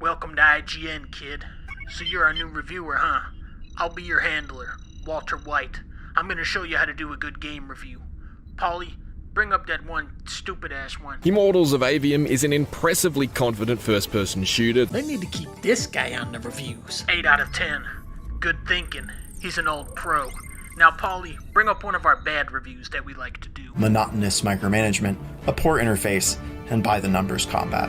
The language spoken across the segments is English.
Welcome to IGN, kid. So you're our new reviewer, huh? I'll be your handler, Walter White. I'm gonna show you how to do a good game review. Paulie, bring up that one stupid-ass one. Immortals of Avium is an impressively confident first-person shooter. They need to keep this guy on the reviews. 8 out of 10. Good thinking. He's an old pro. Now, Paulie, bring up one of our bad reviews that we like to do. Monotonous micromanagement, a poor interface, and by-the-numbers combat.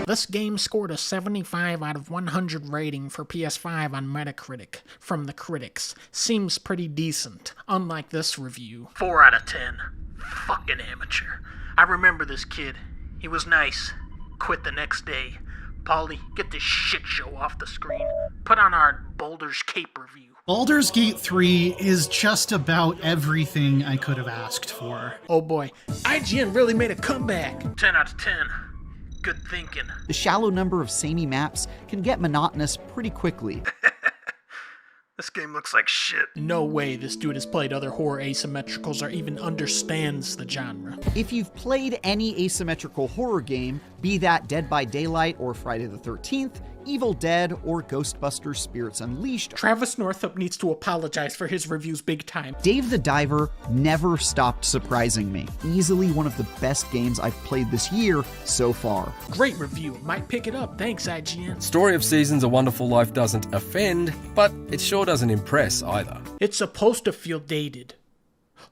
This game scored a 75 out of 100 rating for PS5 on Metacritic from the critics. Seems pretty decent, unlike this review. 4 out of 10. Fucking amateur. I remember this kid. He was nice. Quit the next day. Paulie, get this shit show off the screen. Put on our Baldur's Cape review. Baldur's Gate 3 is just about everything I could have asked for. Oh boy, IGN really made a comeback. 10 out of 10. Good thinking. The shallow number of samey maps can get monotonous pretty quickly. This game looks like shit. No way this dude has played other horror asymmetricals or even understands the genre. If you've played any asymmetrical horror game, be that Dead by Daylight or Friday the 13th, Evil Dead, or Ghostbusters Spirits Unleashed, Travis Northup needs to apologize for his reviews big time. Dave the Diver never stopped surprising me. Easily one of the best games I've played this year so far. Great review. Might pick it up. Thanks, IGN. Story of Seasons A Wonderful Life doesn't offend, but it sure doesn't impress either. It's supposed to feel dated.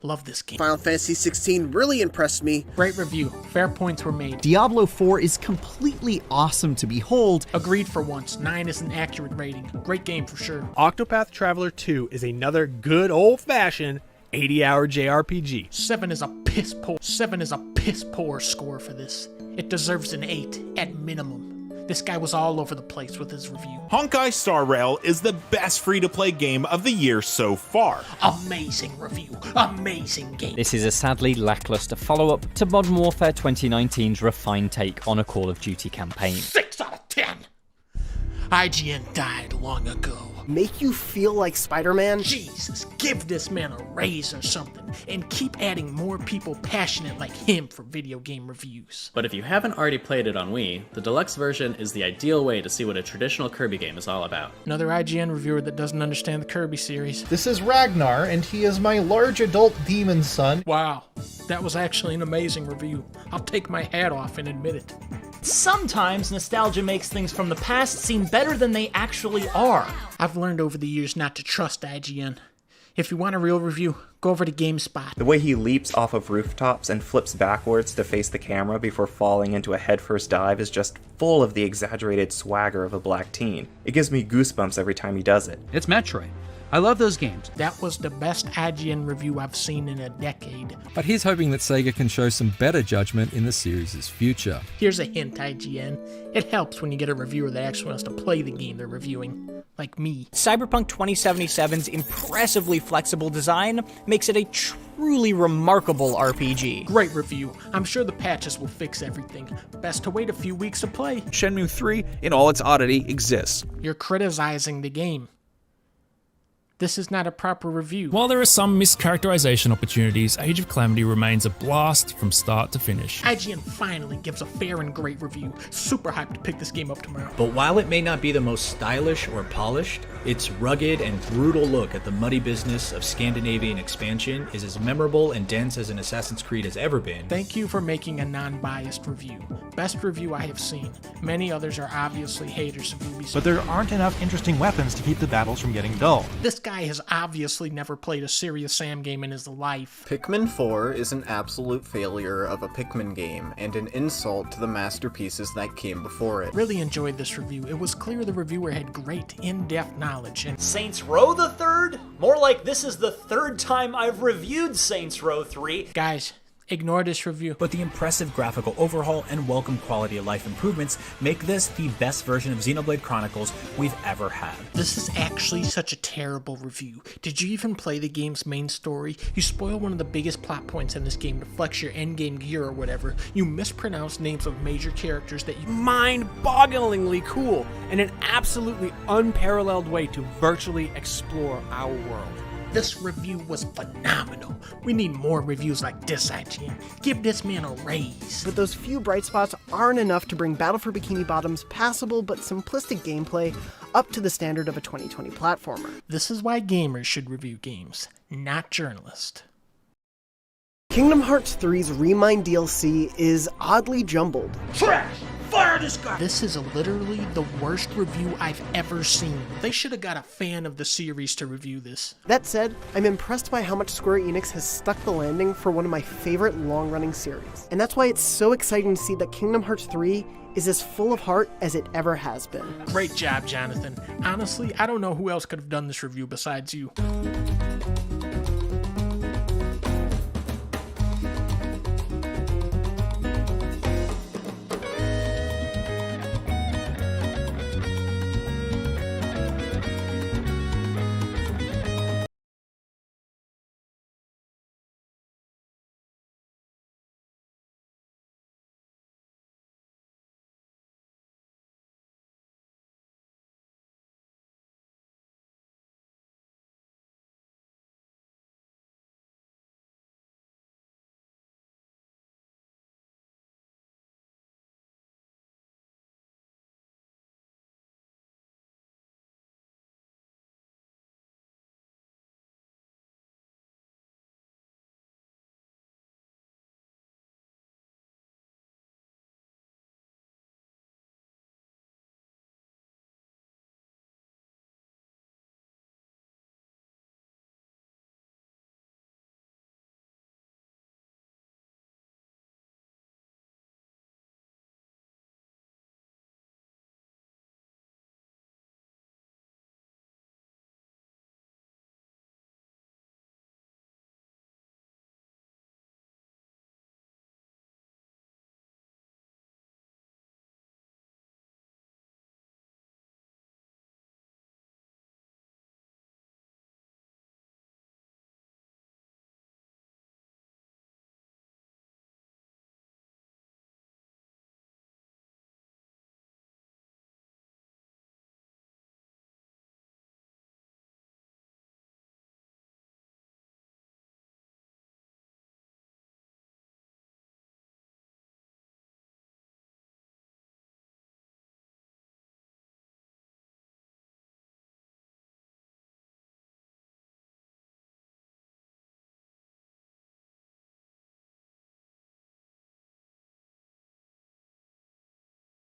Love this game. Final Fantasy 16 really impressed me. Great review. Fair points were made. Diablo 4 is completely awesome to behold. Agreed for once. 9 is an accurate rating. Great game for sure. Octopath Traveler 2 is another good old-fashioned 80-hour JRPG. 7 is a piss poor. 7 is a piss poor score for this. It deserves an 8 at minimum. This guy was all over the place with his review. Honkai Star Rail is the best free-to-play game of the year so far. Amazing review. Amazing game. This is a sadly lackluster follow-up to Modern Warfare 2019's refined take on a Call of Duty campaign. 6 out of 10. IGN died long ago. Make you feel like Spider-Man? Jesus, give this man a raise or something, and keep adding more people passionate like him for video game reviews. But if you haven't already played it on Wii, the deluxe version is the ideal way to see what a traditional Kirby game is all about. Another IGN reviewer that doesn't understand the Kirby series. This is Ragnar, and he is my large adult demon son. Wow, that was actually an amazing review. I'll take my hat off and admit it. Sometimes nostalgia makes things from the past seem better than they actually are. I've learned over the years not to trust IGN. If you want a real review, go over to GameSpot. The way he leaps off of rooftops and flips backwards to face the camera before falling into a headfirst dive is just full of the exaggerated swagger of a black teen. It gives me goosebumps every time he does it. It's Metroid. I love those games. That was the best IGN review I've seen in a decade. But he's hoping that Sega can show some better judgment in the series' future. Here's a hint, IGN. It helps when you get a reviewer that actually wants to play the game they're reviewing. Like me. Cyberpunk 2077's impressively flexible design makes it a truly remarkable RPG. Great review. I'm sure the patches will fix everything. Best to wait a few weeks to play. Shenmue 3, in all its oddity, exists. You're criticizing the game. This is not a proper review. While there are some mischaracterization opportunities, Age of Calamity remains a blast from start to finish. IGN finally gives a fair and great review. Super hyped to pick this game up tomorrow. But while it may not be the most stylish or polished, its rugged and brutal look at the muddy business of Scandinavian expansion is as memorable and dense as an Assassin's Creed has ever been. Thank you for making a non-biased review. Best review I have seen. Many others are obviously haters of Ubisoft. But there aren't enough interesting weapons to keep the battles from getting dull. This guy has obviously never played a serious Sam game in his life. Pikmin 4 is an absolute failure of a Pikmin game, and an insult to the masterpieces that came before it. Really enjoyed this review. It was clear the reviewer had great, in-depth knowledge. And Saints Row the Third? More like this is the third time I've reviewed Saints Row 3. Guys, ignore this review. But the impressive graphical overhaul and welcome quality of life improvements make this the best version of Xenoblade Chronicles we've ever had. This is actually such a terrible review. Did you even play the game's main story? You spoil one of the biggest plot points in this game to flex your endgame gear or whatever. You mispronounce names of major characters that you... Mind-bogglingly cool, and an absolutely unparalleled way to virtually explore our world. This review was phenomenal. We need more reviews like this, IGN. Give this man a raise. But those few bright spots aren't enough to bring Battle for Bikini Bottom's passable but simplistic gameplay up to the standard of a 2020 platformer. This is why gamers should review games, not journalists. Kingdom Hearts 3's Remind DLC is oddly jumbled. Trash! Fire this guy! This is literally the worst review I've ever seen. They should have got a fan of the series to review this. That said, I'm impressed by how much Square Enix has stuck the landing for one of my favorite long-running series. And that's why it's so exciting to see that Kingdom Hearts 3 is as full of heart as it ever has been. Great job, Jonathan. Honestly, I don't know who else could have done this review besides you.